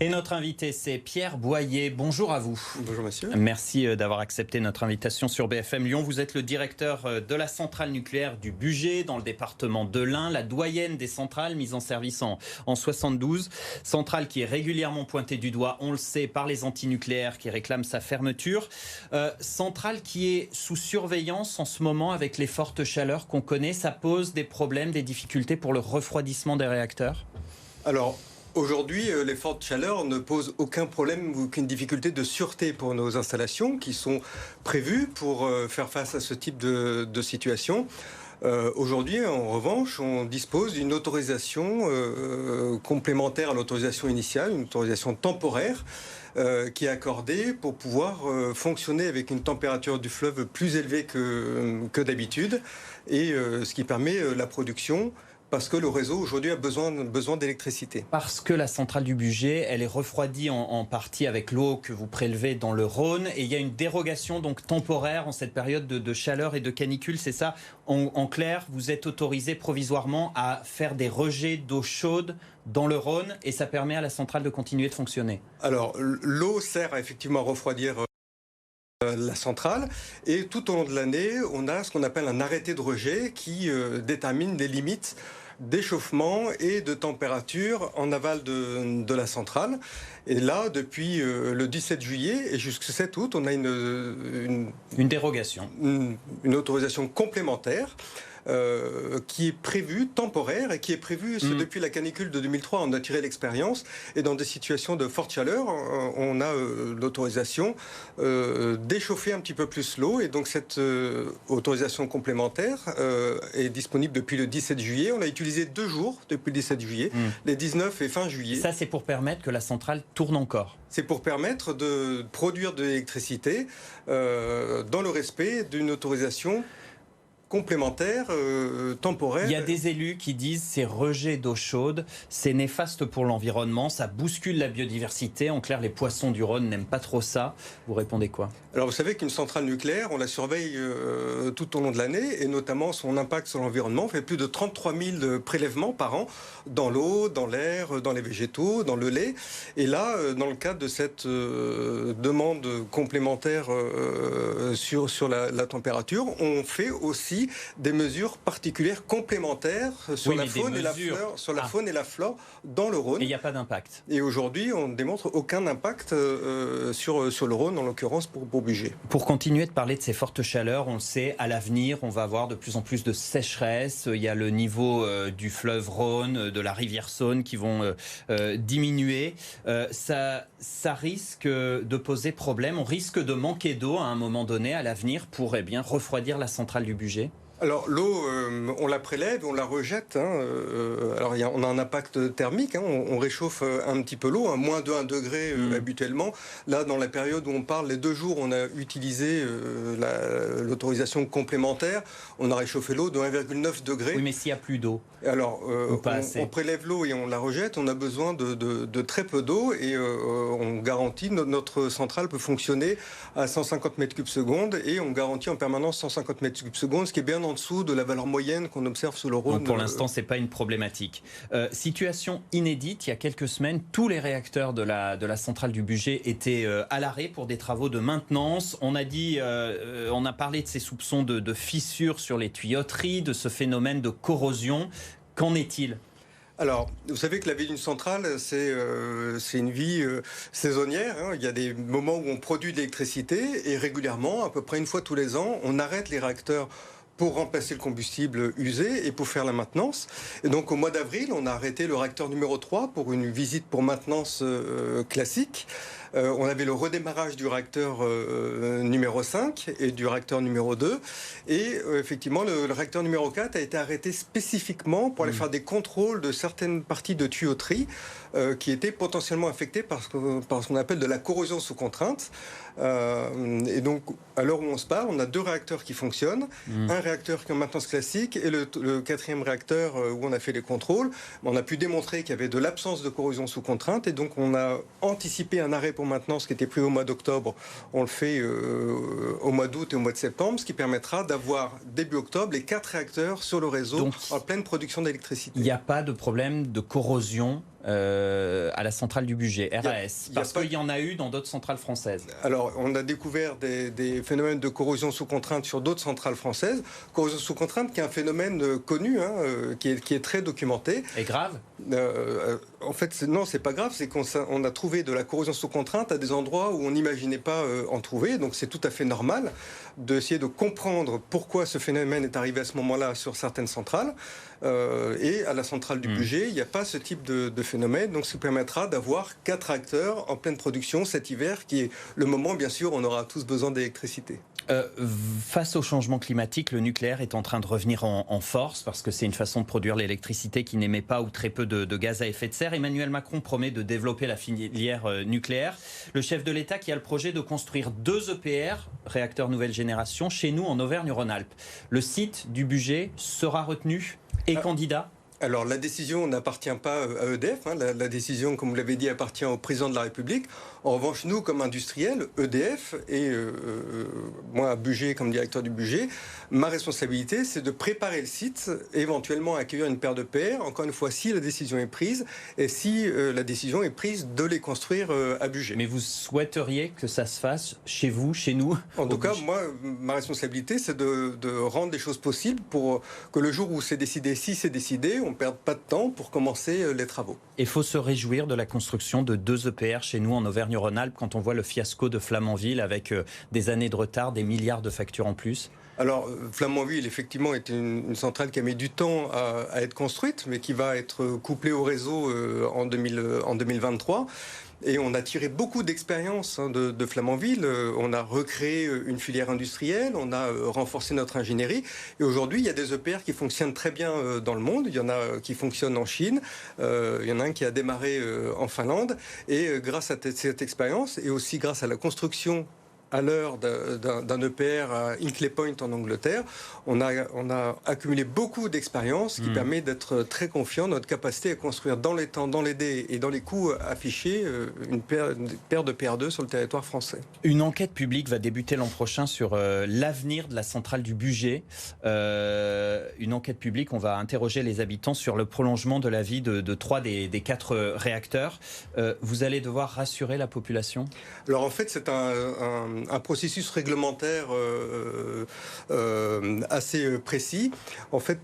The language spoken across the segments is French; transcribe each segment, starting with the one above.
Et notre invité, c'est Pierre Boyer. Bonjour à vous. Bonjour monsieur. Merci d'avoir accepté notre invitation sur BFM Lyon. Vous êtes le directeur de la centrale nucléaire du Bugey, dans le département de l'Ain, la doyenne des centrales mise en service en 72. Centrale qui est régulièrement pointée du doigt, on le sait, par les antinucléaires qui réclament sa fermeture. Centrale qui est sous surveillance en ce moment avec les fortes chaleurs qu'on connaît. Ça pose des problèmes, des difficultés pour le refroidissement des réacteurs? Alors, aujourd'hui, les fortes chaleurs ne posent aucun problème ou aucune difficulté de sûreté pour nos installations qui sont prévues pour faire face à ce type de situation. Aujourd'hui, en revanche, on dispose d'une autorisation complémentaire à l'autorisation initiale, une autorisation temporaire qui est accordée pour pouvoir fonctionner avec une température du fleuve plus élevée que d'habitude et ce qui permet la production. Parce que le réseau aujourd'hui a besoin d'électricité. Parce que la centrale du Bugey, elle est refroidie en partie avec l'eau que vous prélevez dans le Rhône. Et il y a une dérogation donc temporaire en cette période de chaleur et de canicule, c'est ça? En clair, vous êtes autorisé provisoirement à faire des rejets d'eau chaude dans le Rhône et ça permet à la centrale de continuer de fonctionner. Alors, l'eau sert effectivement à refroidir la centrale et tout au long de l'année, on a ce qu'on appelle un arrêté de rejet qui détermine les limites d'échauffement et de température en aval de la centrale. Et là, depuis le 17 juillet et jusqu'au 7 août, on a une dérogation, une autorisation complémentaire qui est prévue, temporaire, et qui est prévue depuis la canicule de 2003. On a tiré l'expérience et dans des situations de forte chaleur, on a l'autorisation d'échauffer un petit peu plus l'eau. Et donc cette autorisation complémentaire est disponible depuis le 17 juillet. On a utilisé 2 jours depuis le 17 juillet, les 19 et fin juillet. Ça, c'est pour permettre que la centrale tourne encore. C'est pour permettre de produire de l'électricité dans le respect d'une autorisation complémentaire, temporaire. Il y a des élus qui disent ces rejets d'eau chaude, c'est néfaste pour l'environnement, ça bouscule la biodiversité. En clair, les poissons du Rhône n'aiment pas trop ça. Vous répondez quoi? Alors vous savez qu'une centrale nucléaire, on la surveille tout au long de l'année et notamment son impact sur l'environnement. On fait plus de 33 000 prélèvements par an dans l'eau, dans l'air, dans les végétaux, dans le lait. Et là, dans le cadre de cette demande complémentaire sur la température, on fait aussi des mesures particulières complémentaires sur la faune et la flore, faune et la flore dans le Rhône. Et il n'y a pas d'impact. Et aujourd'hui, on ne démontre aucun impact sur le Rhône, en l'occurrence pour Bugey. Pour continuer de parler de ces fortes chaleurs, on le sait, à l'avenir, on va avoir de plus en plus de sécheresse. Il y a le niveau du fleuve Rhône, de la rivière Saône qui vont diminuer. Ça risque de poser problème. On risque de manquer d'eau à un moment donné, à l'avenir, pour refroidir la centrale du Bugey. Alors l'eau, on la prélève, on la rejette. Alors on a un impact thermique, on réchauffe un petit peu l'eau, à moins de 1 degré habituellement. Là, dans la période où on parle, les 2 jours, on a utilisé l'autorisation complémentaire. On a réchauffé l'eau de 1,9 degré. Oui, mais s'il n'y a plus d'eau. Alors, on prélève l'eau et on la rejette. On a besoin de très peu d'eau et on garantit notre centrale peut fonctionner à 150 mètres cubes seconde et on garantit en permanence 150 mètres cubes seconde, ce qui est bien en dessous de la valeur moyenne qu'on observe sur le Rhône. Donc pour l'instant, ce n'est pas une problématique. Situation inédite, il y a quelques semaines, tous les réacteurs de la centrale du Bugey étaient à l'arrêt pour des travaux de maintenance. On a parlé de ces soupçons de fissures sur les tuyauteries, de ce phénomène de corrosion. Qu'en est-il ? Alors, vous savez que la vie d'une centrale, c'est une vie saisonnière. Il y a des moments où on produit de l'électricité et régulièrement, à peu près une fois tous les ans, on arrête les réacteurs pour remplacer le combustible usé et pour faire la maintenance. Et donc au mois d'avril, on a arrêté le réacteur numéro 3 pour une visite pour maintenance classique. On avait le redémarrage du réacteur numéro 5 et du réacteur numéro 2. Et effectivement, le réacteur numéro 4 a été arrêté spécifiquement pour aller faire des contrôles de certaines parties de tuyauterie qui étaient potentiellement affectées par ce qu'on appelle de la corrosion sous contrainte. Et donc, à l'heure où on se parle, on a 2 réacteurs qui fonctionnent. Un réacteur qui est en maintenance classique et le 4e réacteur où on a fait les contrôles. On a pu démontrer qu'il y avait de l'absence de corrosion sous contrainte et donc on a anticipé un arrêt pour maintenance qui était prévu au mois d'octobre. On le fait au mois d'août et au mois de septembre, ce qui permettra d'avoir début octobre les 4 réacteurs sur le réseau donc, en pleine production d'électricité. Il n'y a pas de problème de corrosion à la centrale du budget, RAS, parce qu'il y en a eu dans d'autres centrales françaises. Alors, on a découvert des phénomènes de corrosion sous contrainte sur d'autres centrales françaises. Corrosion sous contrainte qui est un phénomène connu, qui est très documenté. Et grave En fait, non, c'est pas grave, c'est qu'on a trouvé de la corrosion sous contrainte à des endroits où on n'imaginait pas en trouver. Donc c'est tout à fait normal d'essayer de comprendre pourquoi ce phénomène est arrivé à ce moment-là sur certaines centrales. Et à la centrale du budget, il n'y a pas ce type de phénomène. Donc ça permettra d'avoir 4 acteurs en pleine production cet hiver, qui est le moment, bien sûr, où on aura tous besoin d'électricité. Face au changement climatique, le nucléaire est en train de revenir en force parce que c'est une façon de produire l'électricité qui n'émet pas ou très peu de gaz à effet de serre. Emmanuel Macron promet de développer la filière nucléaire. Le chef de l'État qui a le projet de construire 2 EPR, réacteurs nouvelle génération, chez nous en Auvergne-Rhône-Alpes. Le site du budget sera retenu et candidat. Alors la décision n'appartient pas à EDF, la décision, comme vous l'avez dit, appartient au président de la République. En revanche, nous, comme industriels, EDF et moi, budget, comme directeur du budget, ma responsabilité, c'est de préparer le site, éventuellement accueillir une paire de paires, encore une fois, si la décision est prise, et si la décision est prise de les construire à budget. Mais vous souhaiteriez que ça se fasse chez vous, chez nous? En tout cas, moi, ma responsabilité, c'est de rendre les choses possibles pour que le jour où c'est décidé, si c'est décidé, on ne perde pas de temps pour commencer les travaux. Il faut se réjouir de la construction de 2 EPR chez nous en Auvergne-Rhône-Alpes quand on voit le fiasco de Flamanville avec des années de retard, des milliards de factures en plus. Alors, Flamanville, effectivement, est une centrale qui a mis du temps à être construite, mais qui va être couplée au réseau en 2023. Et on a tiré beaucoup d'expérience de Flamanville. On a recréé une filière industrielle, on a renforcé notre ingénierie. Et aujourd'hui, il y a des EPR qui fonctionnent très bien dans le monde. Il y en a qui fonctionnent en Chine. Il y en a un qui a démarré en Finlande. Et grâce à cette expérience, et aussi grâce à la construction à l'heure d'un EPR à Hinkley Point en Angleterre, on a accumulé beaucoup d'expérience qui permet d'être très confiant dans notre capacité à construire dans les temps, dans les délais et dans les coûts affichés une paire de PR2 sur le territoire français. Une enquête publique va débuter l'an prochain sur l'avenir de la centrale du budget. Une enquête publique, on va interroger les habitants sur le prolongement de la vie de 3 des 4 réacteurs. Vous allez devoir rassurer la population? Alors en fait, c'est un processus réglementaire assez précis. En fait,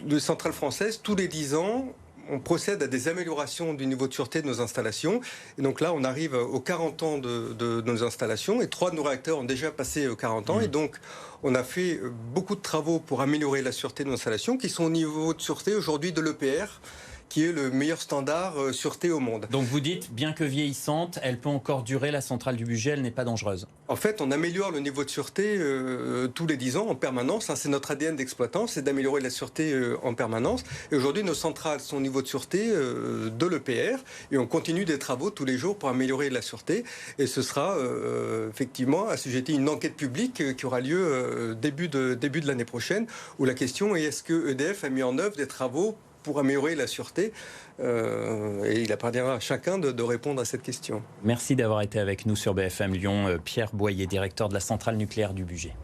les centrales françaises, tous les 10 ans, on procède à des améliorations du niveau de sûreté de nos installations. Et donc là, on arrive aux 40 ans de nos installations. Et 3 de nos réacteurs ont déjà passé 40 ans. Et donc, on a fait beaucoup de travaux pour améliorer la sûreté de nos installations, qui sont au niveau de sûreté aujourd'hui de l'EPR, qui est le meilleur standard sûreté au monde. Donc vous dites, bien que vieillissante, elle peut encore durer, la centrale du budget, elle n'est pas dangereuse? En fait, on améliore le niveau de sûreté tous les 10 ans en permanence. C'est notre ADN d'exploitant, c'est d'améliorer la sûreté en permanence. Et aujourd'hui, nos centrales sont au niveau de sûreté de l'EPR et on continue des travaux tous les jours pour améliorer la sûreté. Et ce sera effectivement assujetti à une enquête publique qui aura lieu début de l'année prochaine, où la question est: est-ce que EDF a mis en œuvre des travaux pour améliorer la sûreté, et il appartiendra à chacun de répondre à cette question. Merci d'avoir été avec nous sur BFM Lyon. Pierre Boyer, directeur de la centrale nucléaire du budget.